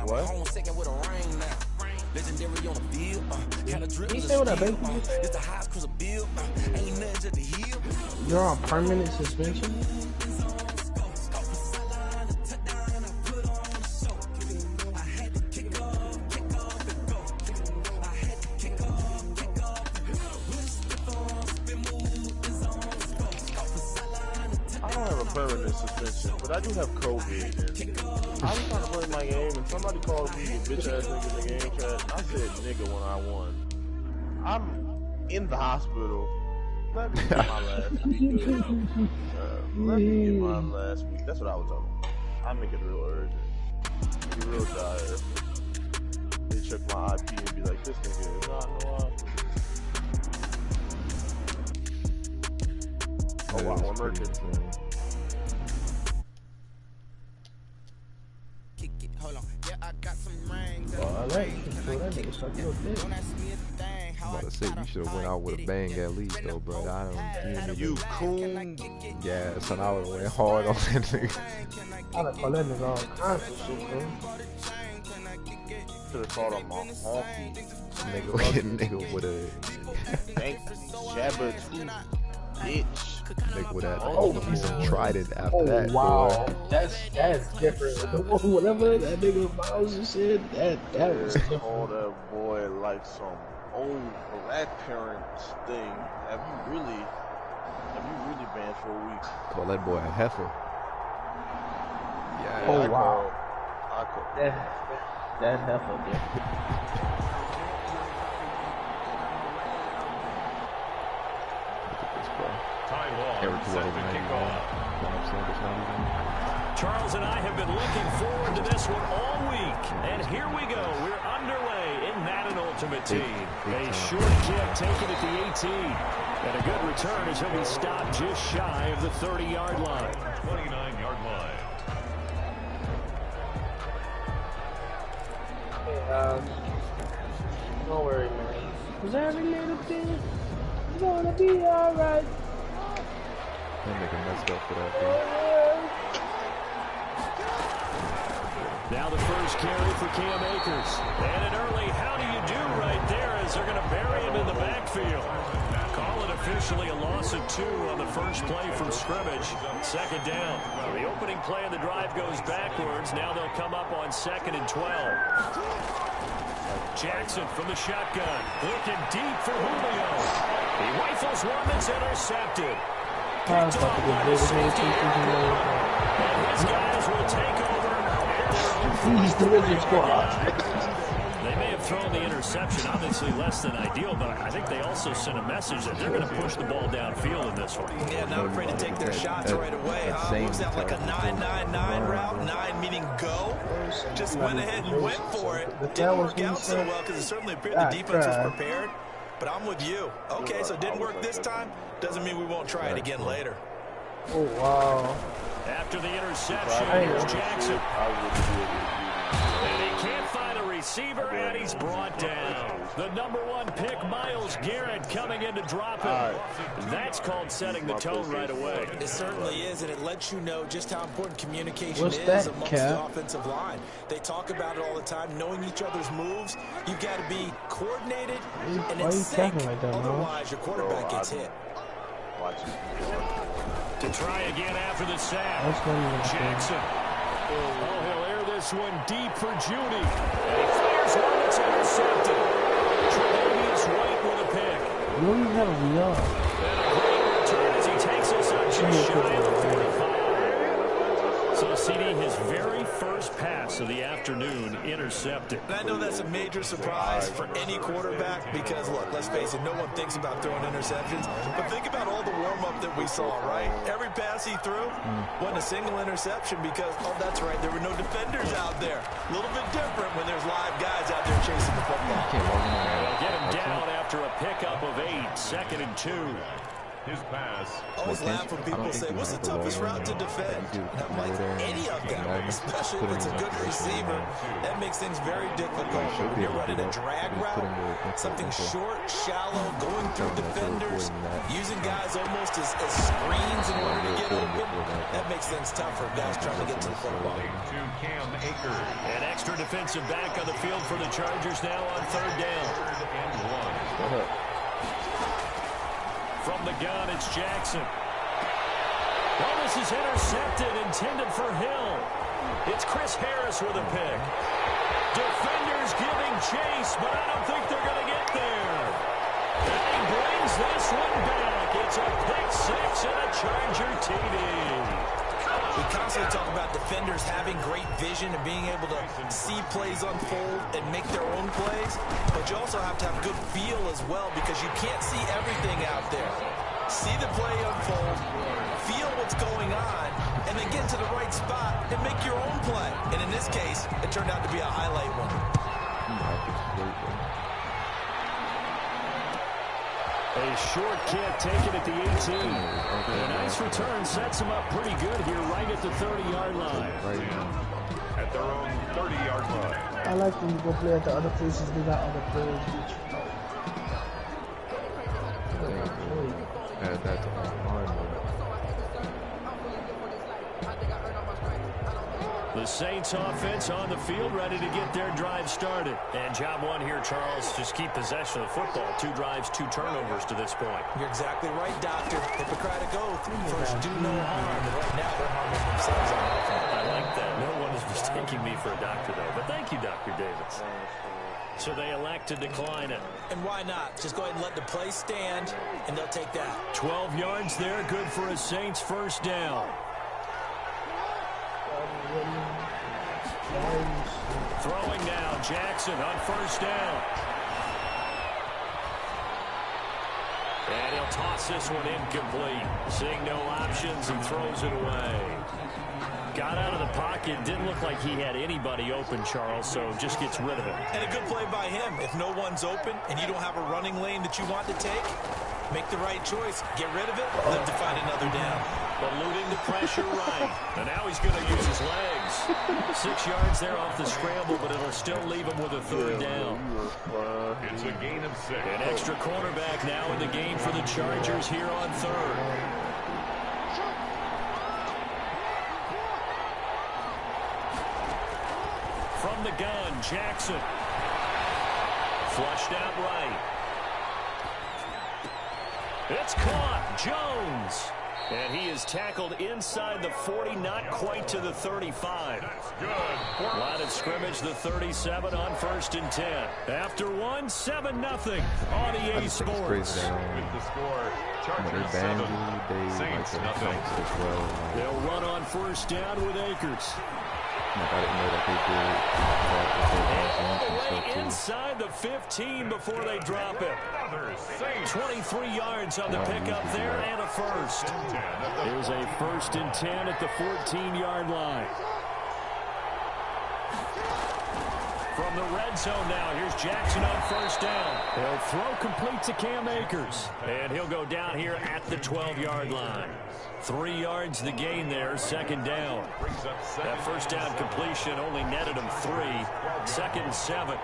What? Legendary on the field, You say what I think you say? it's the highest cause a bill, ain't nothing just to heal. You're on permanent suspension? I don't have a permanent suspension, but I do have COVID. And I was trying to play my game, and somebody called me a bitch ass nigga in the game chat. I said nigga when I won. I'm in the hospital. Let me get my last week. Let me get my last week. That's what I was talking about. I make it real urgent. Be real dire. They check my IP and be like, this nigga is not no IP. Oh wow, emergency. Hold on, yeah, I got some rings. Oh, I like it. So that nigga suck your dick. I'm about to say, you should have went out with a bang at least, though, bro. I don't. You coon. Yeah, son, I would have went hard on that nigga. I done call that nigga all kinds of shit, bro. Should have called him a honky. Nigga with a Thank Shabba too, bitch. nigga with that piece of trident after that. Wow, Boy. that's different. Whatever that nigga Miles just said, that was different. Call that boy like some old black parents thing. Have you really banned for a week? Call that boy a heifer. Yeah. Oh I wow, call that heifer, yeah. Charles and I have been looking forward to this one all week. And here we go. We're underway in Madden Ultimate Team. A short kick taken at the 18. And a good return as he'll be stopped just shy of the 30-yard line. 29-yard line. Hey, don't worry, man. Cause every little thing is gonna be alright. That nigga messed up for that, bro. Now the first carry for Cam Akers. And an early how do you do right there as they're going to bury him in the backfield. Call it officially a loss of 2 on the first play from scrimmage. Second down. The opening play of the drive goes backwards. Now they'll come up on 2nd and 12. Jackson from the shotgun. Looking deep for Julio. He rifles one that's intercepted. Picked off by the safety. And his guys will take over. He's the Wizard squad. They may have thrown the interception, obviously less than ideal, but I think they also sent a message that they're going to push the ball downfield in this one. Yeah, not afraid to take their shots right away. Was that like a 9-9-9 route? 9 meaning go? Just went ahead and went for it. Didn't work out so well because it certainly appeared the defense was prepared. But I'm with you. Okay, so it didn't work this time. Doesn't mean we won't try it again later. Oh, wow. After the interception, here's Jackson. And he can't find a receiver, and he's brought down. The #1 pick, Myles Garrett, coming in to drop him. That's called setting the tone right away. It certainly is, and it lets you know just how important communication is amongst the offensive line. They talk about it all the time, knowing each other's moves. You've got to be coordinated and in sync. Otherwise, your quarterback gets hit. To try again after the sack. Jackson. Oh, he'll air this one deep for Judy. And he fires one that's intercepted. Tre'Davious White with a pick. You don't even have a VR. And a great return as he takes us up just shy of the 45. So CD, his very first pass of the afternoon intercepted. And I know that's a major surprise for any quarterback because, look, let's face it, no one thinks about throwing interceptions. But think about all the warm-up that we saw, right? Every pass he threw wasn't a single interception because, oh, that's right, there were no defenders out there. A little bit different when there's live guys out there chasing the football. They'll get him down after a pickup of 8, 2nd and 2. His pass. Always laugh when people say, what's the toughest route to defend? And I'm like, any of them, especially if it's a good receiver. That makes things very difficult. When you're running a drag route, something short, shallow, going through defenders, using guys almost as screens in order to get open, that makes things tough for guys trying to get to the football. To Cam Akers. An extra defensive back on the field for the Chargers now on 3rd down. 3rd and 1. From the gun, it's Jackson. Oh, this is intercepted, intended for Hill. It's Chris Harris with a pick. Defenders giving chase, but I don't think they're going to get there. And he brings this one back. It's a pick six and a Charger TD. We constantly talk about defenders having great vision and being able to see plays unfold and make their own plays, but you also have to have good feel as well because you can't see everything out there. See the play unfold, feel what's going on, and then get to the right spot and make your own play. And in this case, it turned out to be a highlight one. A short kick taken at the 18. A nice return sets him up pretty good here right at the 30-yard line. At their own 30-yard line. I like when you go play at the other places, they got other players. That's the Saints offense on the field, ready to get their drive started. And job one here, Charles, just keep possession of the football. 2 drives, 2 turnovers to this point. You're exactly right, Doctor. Hippocratic oath. First, do no harm. Right now, they're harming themselves on offense. I like that. No one is mistaking me for a doctor, though. But thank you, Dr. Davis. So they elect to decline it. And why not? Just go ahead and let the play stand, and they'll take that. 12 yards there, good for a Saints first down. Throwing now, Jackson on first down. And he'll toss this one incomplete. Seeing no options and throws it away. Got out of the pocket. Didn't look like he had anybody open, Charles, so just gets rid of it. And a good play by him. If no one's open and you don't have a running lane that you want to take, make the right choice. Get rid of it, live to find another down. Eluding the pressure right. And now he's going to use his legs. 6 yards there off the scramble, but it'll still leave him with a 3rd down. It's a gain of 6. An extra cornerback now in the game for the Chargers here on 3rd. From the gun, Jackson. Flushed out right. It's caught. Jones. And he is tackled inside the 40, not quite to the 35. That's good. Line of scrimmage, the 37 on 1st and 10. After 1, 7-0 on EA Sports. With the score, Chargers 7, Saints nothing. They'll run on 1st down with Akers. I didn't know that All the way inside the 15 before they drop it. 23 yards on the pickup there and a first. Here's a 1st and 10 at the 14-yard line. From the red zone now, here's Jackson on 1st down. He'll throw complete to Cam Akers. And he'll go down here at the 12-yard line. 3 yards the gain there, 2nd down. That 1st down completion only netted him 3. 2nd and 7.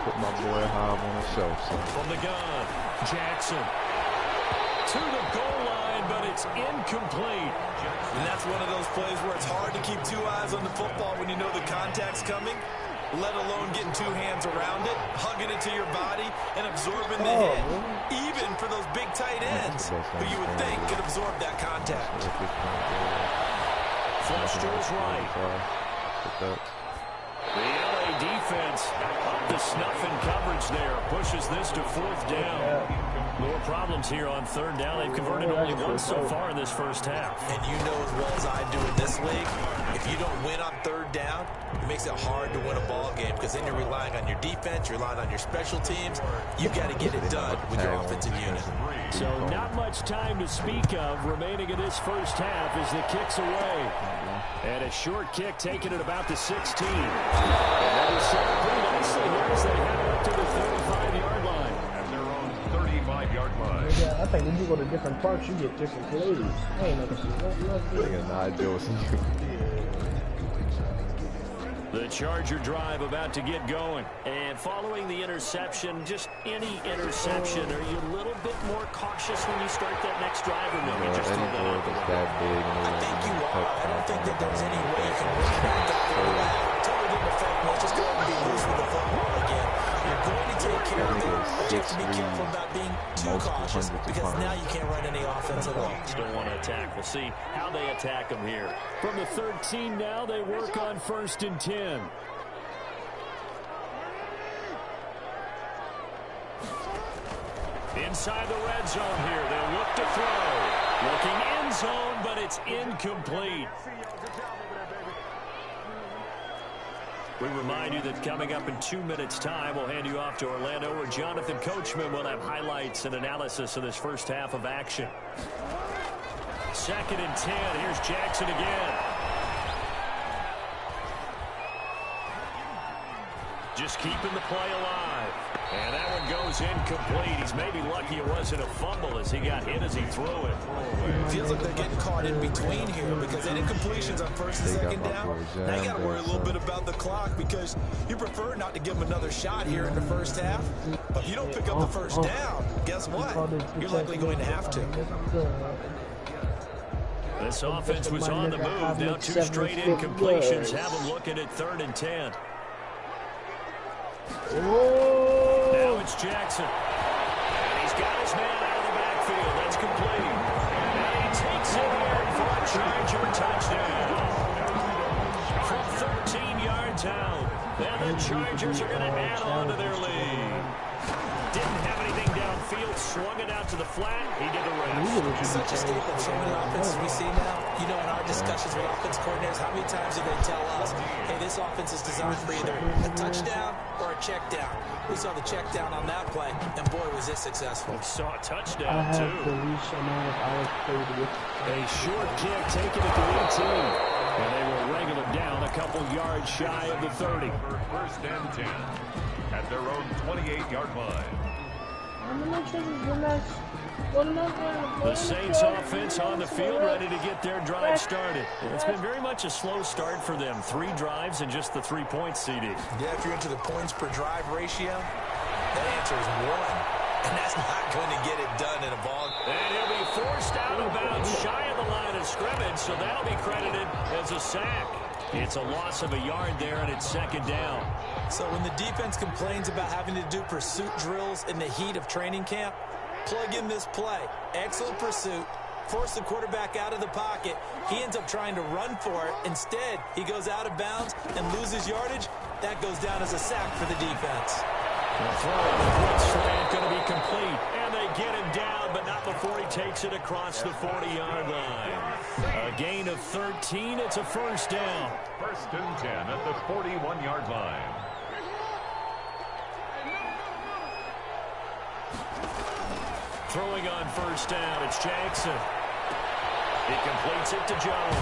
Put my boy Hobb on the shelf. From the gun, Jackson. To the goal line, but it's incomplete. And that's one of those plays where it's hard to keep 2 eyes on the football when you know the contact's coming, let alone getting 2 hands around it, hugging it to your body, and absorbing the hit. Even for those big tight ends, who you would think could absorb that contact. Flush to his right. The LA defense up to snuff in coverage there. Pushes this to 4th down. More problems here on 3rd down. They've converted only once so far in this first half. And you know as well as I do in this league, if you don't win on 3rd down, it makes it hard to win a ball game because then you're relying on your defense, you're relying on your special teams. You've got to get it done with your offensive unit. So not much time to speak of remaining in this first half as the kick's away. And a short kick taken at about the 16. And that is set pretty nicely here as they head up to the 35-yard line. At their own 35-yard Yeah, I think when you go to different parks, you get different plays. I ain't never seen nothing. Nigga, nah, Joseph. The Charger drive about to get going. And following the interception, just any interception, are you a little bit more cautious when you start that next drive, or no? You just throw that out the way? That big and I think you are. I don't think that there's any way you can bring it back out there. Totally didn't affect me. Let's just go ahead and be loose with the football again. You're going to take care of it, but you have to be careful about being too cautious because now you can't run any offense at all. Still want to attack. We'll see how they attack them here. From the 13 now, they work on 1st and 10. Inside the red zone here, they'll look to throw. Looking end zone, but it's incomplete. We remind you that coming up in 2 minutes' time, we'll hand you off to Orlando, where Jonathan Coachman will have highlights and analysis of this first half of action. 2nd and 10. Here's Jackson again. Just keeping the play alive. And that one goes incomplete. He's maybe lucky it wasn't a fumble as he got hit as he threw it. Feels like they're getting caught in between here because any completions on 1st and 2nd down, now you got to worry a little bit about the clock because you prefer not to give them another shot here in the first half. But if you don't pick up the first down, guess what? You're likely going to have to. This offense was on the move. Now 2 straight incompletions have them looking at 3rd and 10. Now it's Jackson. And he's got his man out of the backfield. That's complete. And he takes it here for a Charger touchdown. From 13 yards out. And the Chargers are going to add on to their lead. Didn't have anything downfield. Swung it out to the flat. He did the rest. Such a staple of so many offenses we see now. You know, in our discussions with offense coordinators, how many times do they tell us, hey, this offense is designed for either a touchdown or a check down. We saw the check down on that play, and boy, was it successful. We saw a touchdown, too. A short kick taken at the 18. And they will wrangle it down a couple yards shy of the 30. 1st and 10 at their own 28-yard line. The Saints offense on the field ready to get their drive started. It's been very much a slow start for them. 3 drives and just the 3 points, CD. Yeah, if you're into the points per drive ratio, that answer is 1. And that's not going to get it done in a ball. And he'll be forced out of bounds shy of the line of scrimmage, so that'll be credited as a sack. It's a loss of a yard there, and it's 2nd down. So when the defense complains about having to do pursuit drills in the heat of training camp, plug in this play. Excellent pursuit. Force the quarterback out of the pocket. He ends up trying to run for it. Instead, he goes out of bounds and loses yardage. That goes down as a sack for the defense. The throw on the front slant going to be complete. And they get him down, but not before he takes it across the 40-yard line. A gain of 13. It's a 1st down. 1st and 10 at the 41-yard line. Throwing on 1st down, it's Jackson. He completes it to Jones.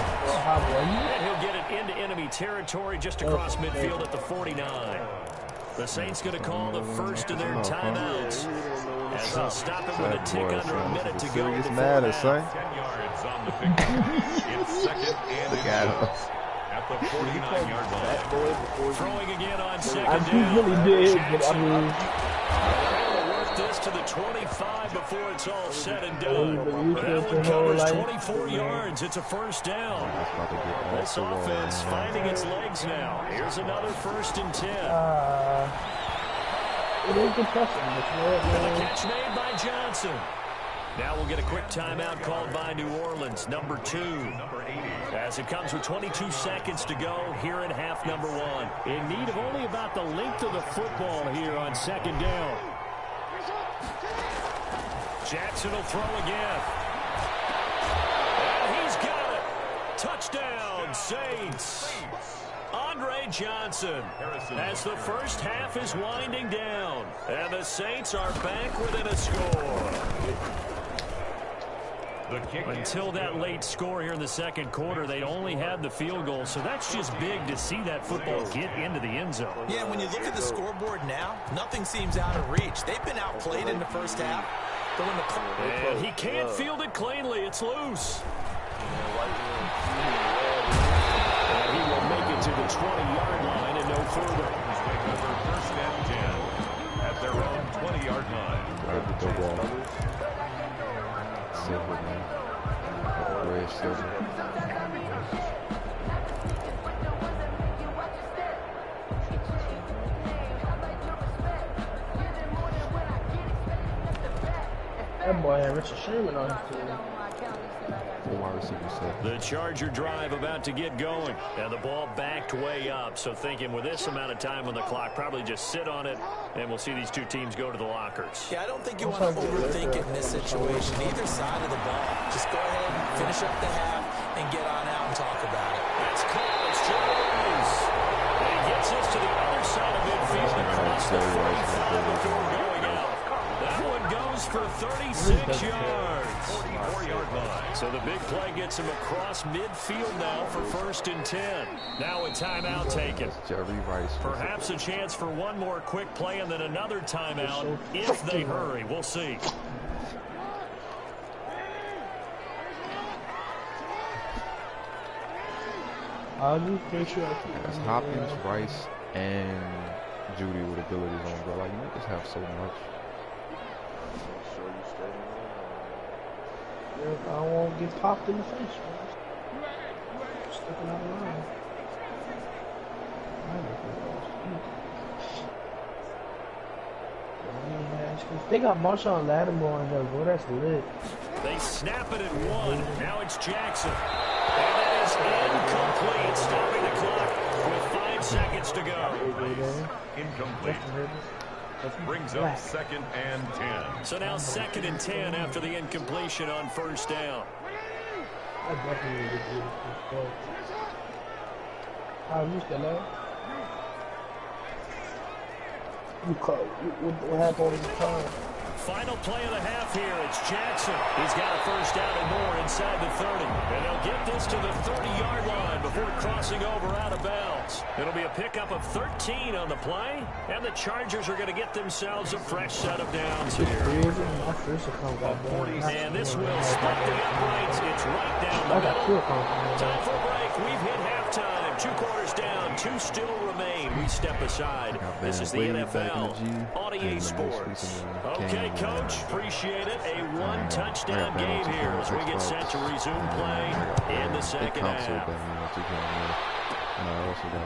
And he'll get it into enemy territory just across midfield at the 49. The Saints going to call the first of their timeouts as they'll stop it with a tick under a minute to go. Serious matter, son. 10 yards on the picture. It's 2nd and 10 at the 49-yard line. Throwing again on 2nd He down. really did, but I mean, This to the 25 before it's all said and done. That one covers 24 yards. It's a 1st down. This offense finding its legs now. Here's another 1st and 10. it is depressing. And a catch made by Johnson. Now we'll get a quick timeout called by New Orleans, number 2. As it comes with 22 seconds to go here in half number 1. In need of only about the length of the football here on 2nd down. Jackson will throw again. And he's got it. Touchdown, Saints. Andre Johnson as the first half is winding down. And the Saints are back within a score. Until that late score here in the 2nd quarter, they only had the field goal. So that's just big to see that football get into the end zone. Yeah, when you look at the scoreboard now, nothing seems out of reach. They've been outplayed in the first half. And he can't field it cleanly. It's loose. And he will make it to the 20-yard line and no further. First and 10 at their own 20-yard line. Silver, man. Red silver. That boy had Richard Sherman on his team. The Charger drive about to get going. And the ball backed way up. So thinking with this amount of time on the clock, probably just sit on it, and we'll see these two teams go to the lockers. Yeah, I don't think you want to overthink it in this situation. Either side of the ball. Just go ahead and finish up the half and get on out and talk about it. That's called. It's Jones. And he gets us to the other side of midfield across the 45 before going out. That one goes for 36 yards. 44-yard line. So the big play gets him across midfield now for 1st and 10. Now a timeout taken. Perhaps a chance for one more quick play and then another timeout if they hurry. We'll see. That's Hopkins, Rice, and Judy with abilities on, bro. Like, you just have so much. I won't get popped in the face, bro. Stepping out of line. They got Marshawn Lattimore in there, boy. That's lit. They snap it at 1. Now it's Jackson. And that is incomplete, stopping the clock with 5 seconds to go. Incomplete. Brings up 2nd and 10. So now 2nd and 10 after the incompletion on 1st down. I definitely did this. How you still there? What happened with the time? Final play of the half here. It's Jackson. He's got a 1st down and more inside the 30. And they'll get this to the 30-yard line before crossing over out of bounds. It'll be a pickup of 13 on the play. And the Chargers are going to get themselves a fresh set of downs here. And this will split the uprights. It's right down the middle. Time for a break. We've hit halftime. 2 quarters down. 2 still remain. We step aside. This is the NFL on EA Sports. Okay, Coach, appreciate it. A 1-touchdown game here as we get set to resume play in the second half.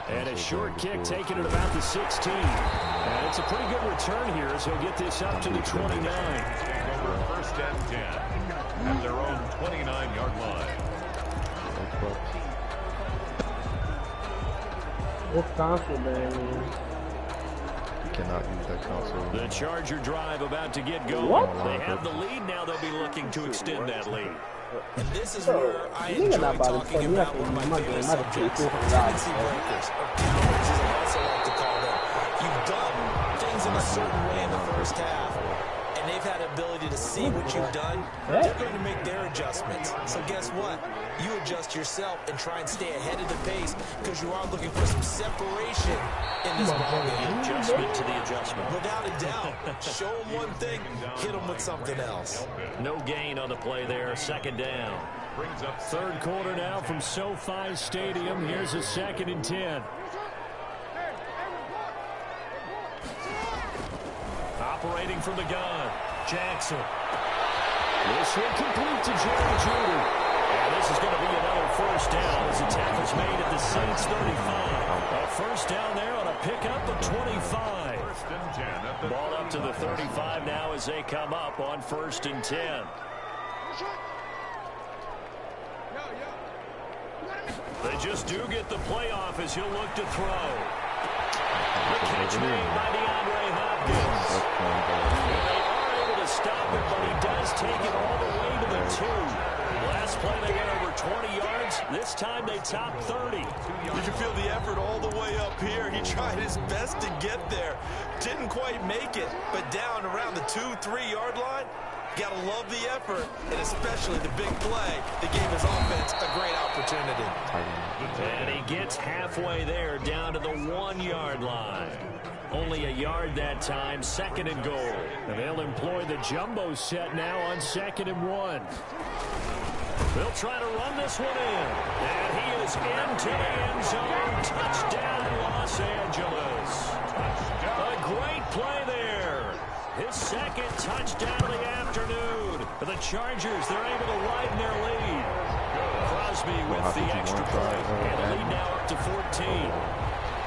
And a short kick taken at about the 16. And it's a pretty good return here as he'll get this up to the 29. 1st and 10 at their own 29-yard line. What console, man? Cannot use that console. The Charger drive about to get going. What? They have the lead. Now they'll be looking to extend that lead. And this is where I enjoy talking about one of my favorite subjects, tendency breakers, or cowards as I also like to call them. You've done things in a certain way in the first half, and they've had the ability to see what you've done. They're going to make their adjustments. So guess what? You adjust yourself and try and stay ahead of the pace because you are looking for some separation in this ballgame. Adjustment to the adjustment. Without a doubt. Show them one thing, hit them with something else. No gain on the play there. 2nd down. 3rd quarter now from SoFi Stadium. Here's a 2nd and 10. Operating from the gun, Jackson. This one complete to Jerry Judy. And this is going to be another 1st down as the tackle's made at the Saints 35. A 1st down there on a pickup of 25. Ball up to the 35 now as they come up on 1st and 10. They just do get the playoff as he'll look to throw. The catch made by DeAndre Hopkins. And they are able to stop it, but he does take it all the way to the 2. Last play they get over 20 yards. This time they top 30. Did you feel the effort all the way up here? He tried his best to get there. Didn't quite make it, but down around the 2-3 yard line. Gotta love the effort, and especially the big play that gave his offense a great opportunity. And he gets halfway there, down to the 1-yard line. Only a yard that time, 2nd and goal. And they'll employ the jumbo set now on 2nd and 1. They'll try to run this one in. And he is into the end zone. Touchdown, Los Angeles. A great play there. His 2nd touchdown of the afternoon. For the Chargers, they're able to widen their lead. Crosby with the extra point. And the lead now up to 14.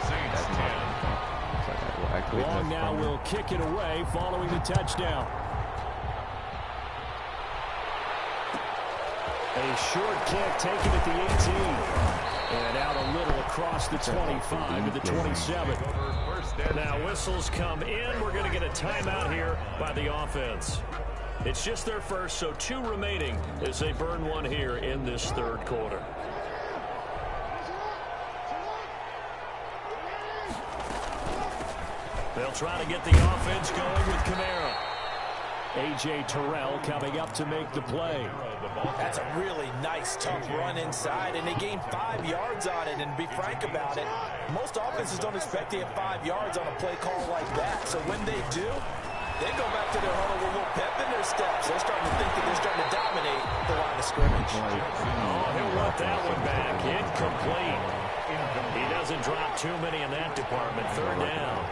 Saints 10. Long now will kick it away following the touchdown. A short kick taken at the 18. And out a little across the 25 to the 27. Now whistles come in. We're going to get a timeout here by the offense. It's just their first, so 2 remaining as they burn one here in this 3rd quarter. They'll try to get the offense going with Kamara. A.J. Terrell coming up to make the play. That's a really nice, tough run inside, and they gained 5 yards on it. And to be frank about it, most offenses don't expect to get 5 yards on a play call like that. So when they do, they go back to their huddle with a little pep in their steps. They're starting to think that they're starting to dominate the line of scrimmage. Oh, he'll want that one back. Incomplete. He doesn't drop too many in that department. 3rd down.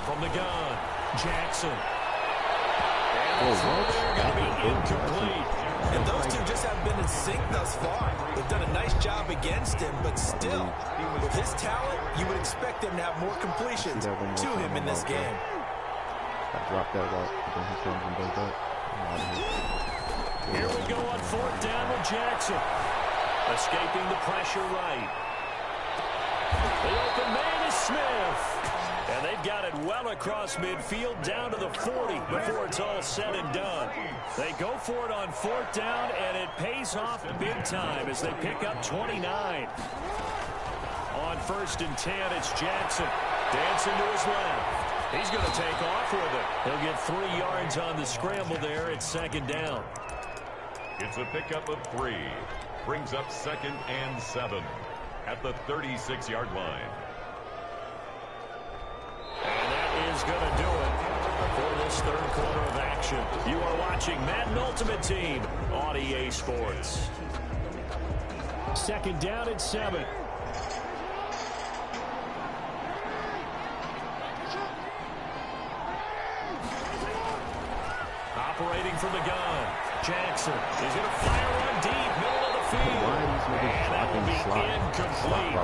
From the gun, Jackson. And it's going to be incomplete. And those two just haven't been in sync thus far. They've done a nice job against him, but still, with his talent, you would expect them to have more completions to him in this game. Drop that route, then he comes and does that. Here we go on 4th down with Jackson. Escaping the pressure right. The open man is Smith. And they've got it well across midfield down to the 40 before it's all said and done. They go for it on 4th down, and it pays off big time as they pick up 29. On 1st and 10, it's Jackson. Dancing to his left. He's going to take off with it. He'll get 3 yards on the scramble there. It's 2nd down. It's a pickup of 3. Brings up 2nd and 7 at the 36-yard line. And that is going to do it for this 3rd quarter of action. You are watching Madden Ultimate Team on EA Sports. 2nd down and 7. Operating from the gun. Jackson is going to fire one deep, middle of the field. And that will be incomplete.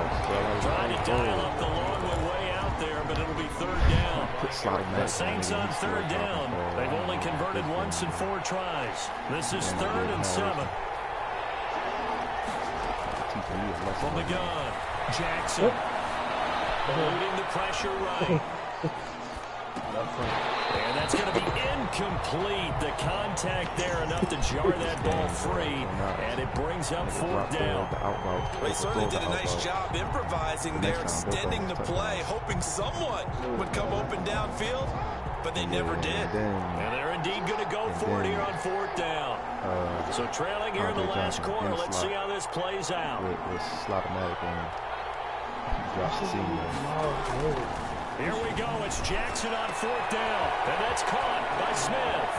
Trying to dial up the long way out there, but it'll be 3rd down. The Saints on 3rd down. They've only converted once in 4 tries. This is 3rd and 7. From the gun, Jackson. Eluding the pressure right. And that's going to be incomplete. The contact there enough to jar that ball free. And it brings up 4th down. They certainly did a nice job improvising there, extending the play, hoping someone would come open downfield, but they never did. And they're indeed going to go for it here on 4th down. So trailing here in the last quarter. Let's see how this plays out. Here we go. It's Jackson on 4th down. And that's caught by Smith.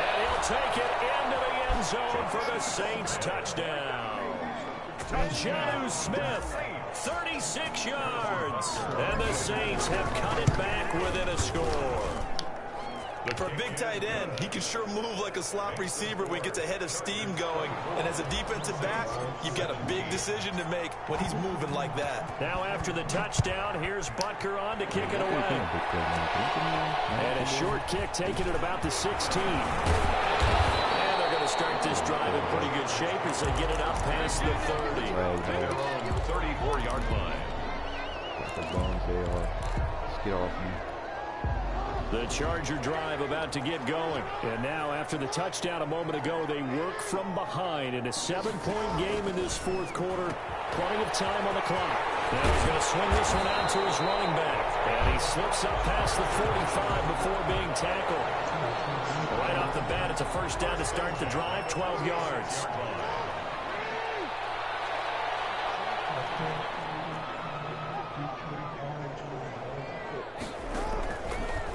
And he'll take it into the end zone for the Saints touchdown. Jonnu Smith, 36 yards. And the Saints have cut it back within a score. For a big tight end, he can sure move like a slot receiver when he gets a head of steam going. And as a defensive back, you've got a big decision to make when he's moving like that. Now after the touchdown, here's Butker on to kick it away. And a short kick taken at about the 16. And they're going to start this drive in pretty good shape as they get it up past the 30. 34-yard line. The Charger drive about to get going. And now after the touchdown a moment ago, they work from behind in a 7-point game in this 4th quarter. Plenty of time on the clock. Now he's going to swing this one out to his running back. And he slips up past the 45 before being tackled. it's a first down to start the drive, 12 yards.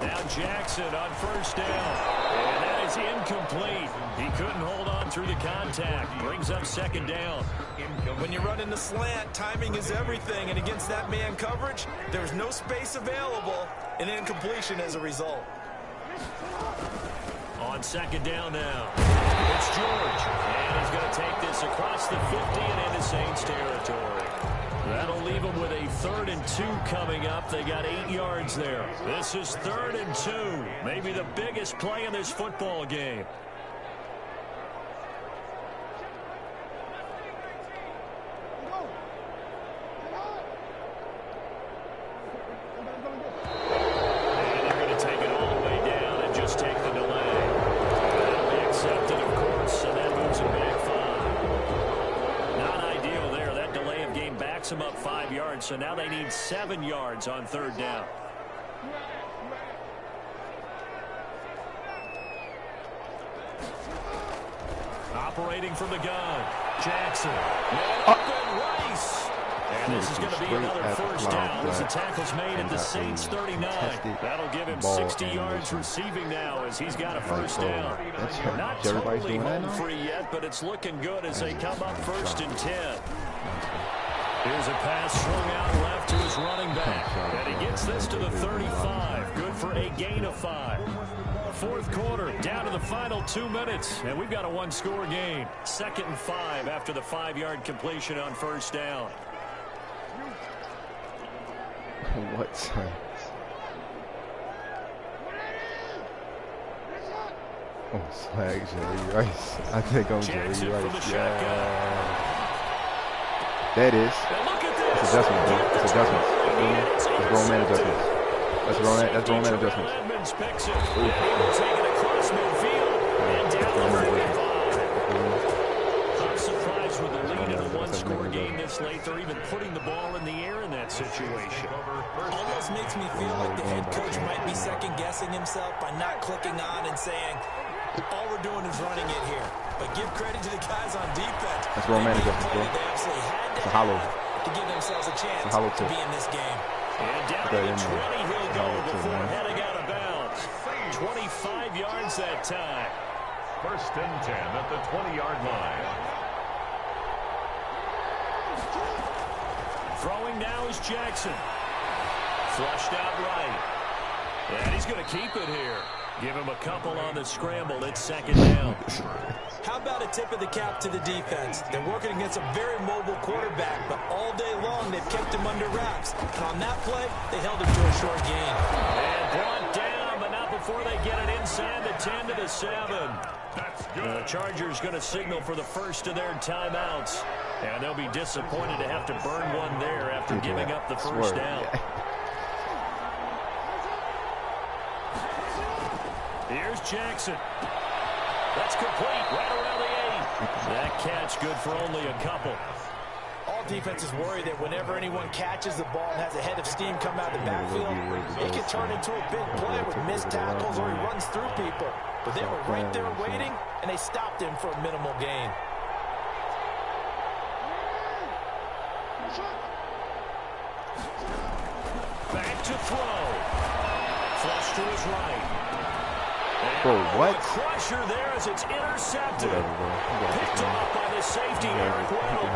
Now Jackson on first down. And that is incomplete. He couldn't hold on through the contact. Brings up second down. When you run in the slant, timing is everything. And against that man coverage, there's no space available. An incompletion as a result. On second down now, it's George. And he's going to take this across the 50 and into Saints territory. That'll leave them with a 3rd and 2 coming up. They got 8 yards there. This is 3rd and 2. Maybe the biggest play in this football game. Them up 5 yards, so now they need 7 yards on 3rd down. Operating from the gun, Jackson. Open Rice. And this is going to be another first down as the tackle's made at the Saints 39. That'll give him 60 yards receiving now as he's got a first down. Not totally home free yet, but it's looking good as they come up 1st and 10. Here's a pass swung out left to his running back. And he gets this to the 35. Good for a gain of 5. 4th quarter, down to the final 2 minutes. And we've got a 1-score game. 2nd and 5 after the 5-yard completion on first down. What time? Oh, slag Jerry Rice. I think I'm Jerry Rice. Yeah. That is. That's adjustment, bro. That's adjustments. That's grown man adjustments. That's grown man adjustments. I'm surprised with the lead in a 1-score game this late. They're even putting the ball in the air in that situation. Almost makes me feel like the head coach might be second-guessing himself by not clicking on and saying, all we're doing is running it here. But give credit to the guys on defense. That's grown man adjustments, bro. It's a hollow. To give themselves a chance to be in this game. And down to the 20 he'll go before heading out of bounds. 25 yards that time. 1st and 10 at the 20-yard line. Throwing now is Jackson. Flushed out right. And he's going to keep it here. Give him a couple on the scramble. It's 2nd down. How about a tip of the cap to the defense? They're working against a very mobile quarterback, but all day long they've kept him under wraps. And on that play, they held him to a short gain. And brought down, but not before they get it inside the 10 to the 7. The Chargers going to signal for the first of their timeouts. And they'll be disappointed to have to burn one there after giving up the first down. Here's Jackson. That's complete right around the 8. That catch good for only a couple. All defenses worry that whenever anyone catches the ball and has a head of steam come out of the backfield, it can turn into a big play with missed tackles or he runs through people. But they were right there waiting, and they stopped him for a minimal gain. Back to throw. Flush to his right. Bro, what? Crusher there as it's intercepted. Picked off by the safety, Eric Weddle.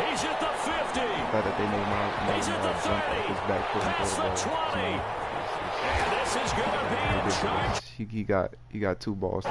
He's at the 50. He's at the 30. Past the 20. And this is going to be in charge. He got 2 balls.